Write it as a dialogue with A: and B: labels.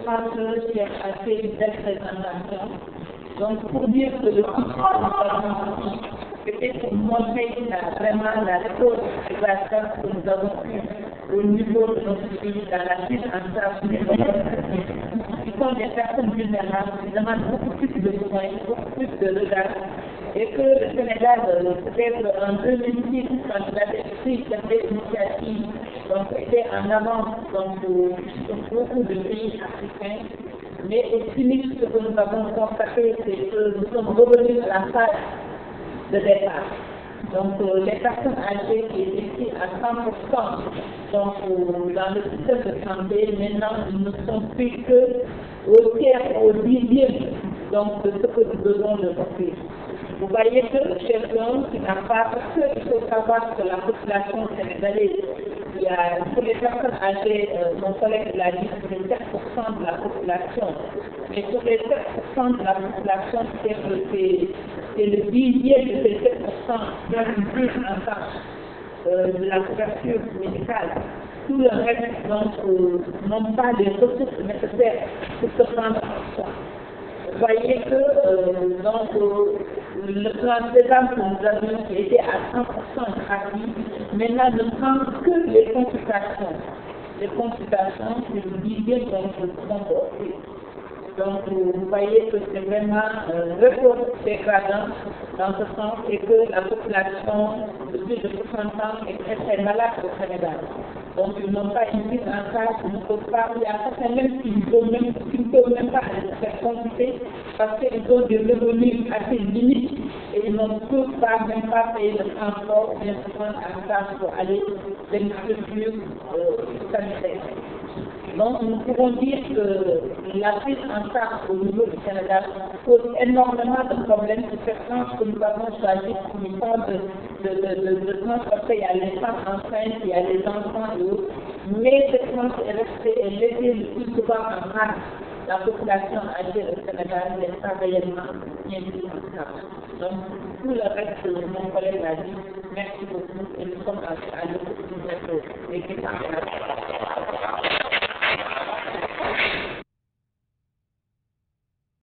A: crois que c'est assez une belle présentation. Donc, pour dire que le coup c'était pour montrer vraiment la rétrospective que nous avons eue au niveau de notre pays dans la prise en charge des qui sont des personnes vulnérables, qui demandent beaucoup plus de soins, beaucoup plus de regard, et que le Sénégal, peut-être en 2006, quand il avait pris cette initiative, donc était en avance sur beaucoup de pays africains. Mais au finish, ce que nous avons constaté, c'est que nous sommes revenus à la phase de départ. Donc, les personnes âgées qui étaient ici à 100%, donc dans le système de santé, maintenant, ils ne sont plus qu'au tiers, au dixième, donc de ce que nous devons leur offrir. Vous voyez que quelqu'un qui n'a pas, parce qu'il faut savoir que la population sénégalaise, il y a, pour les personnes âgées, mon collègue l'a dit, c'est 7% de la population. Mais sur les 7% de la population, c'est le dixième de ces 7% qui ont une prise en charge de la couverture médicale. Tout le reste, donc, n'ont pas les ressources nécessaires pour se prendre en charge. Vous voyez que le plan d'exemple que nous avions qui était à 100% gratuit, maintenant ne prend que les consultations. Les consultations, c'est le dixième dont nous pouvons offrir. Donc vous voyez que c'est vraiment un repos dégradant dans ce sens et que la population de plus de 60 ans est très très malade au Sénégal. Donc ils n'ont pas une mise en charge, ils ne peuvent pas, il y a certains même qui ne peuvent même pas se faire consulter parce qu'ils ont des revenus assez limites et ils ne peuvent pas même pas payer le transport bien se prendre en charge pour aller dans une structure sanitaire. Donc, nous pouvons dire que la prise en charge au niveau du Canada pose énormément de problèmes. C'est ce que nous avons choisi comme étant de transporter. Il y a les femmes enceintes, il y a les enfants et autres. Mais cette tranche est restée et laissée le plus souvent en marge. La population âgée au Sénégal n'est pas réellement bien prise en charge. Donc, tout le reste, mon collègue l'a dit. Merci beaucoup et nous sommes à l'écoute de l'équipe.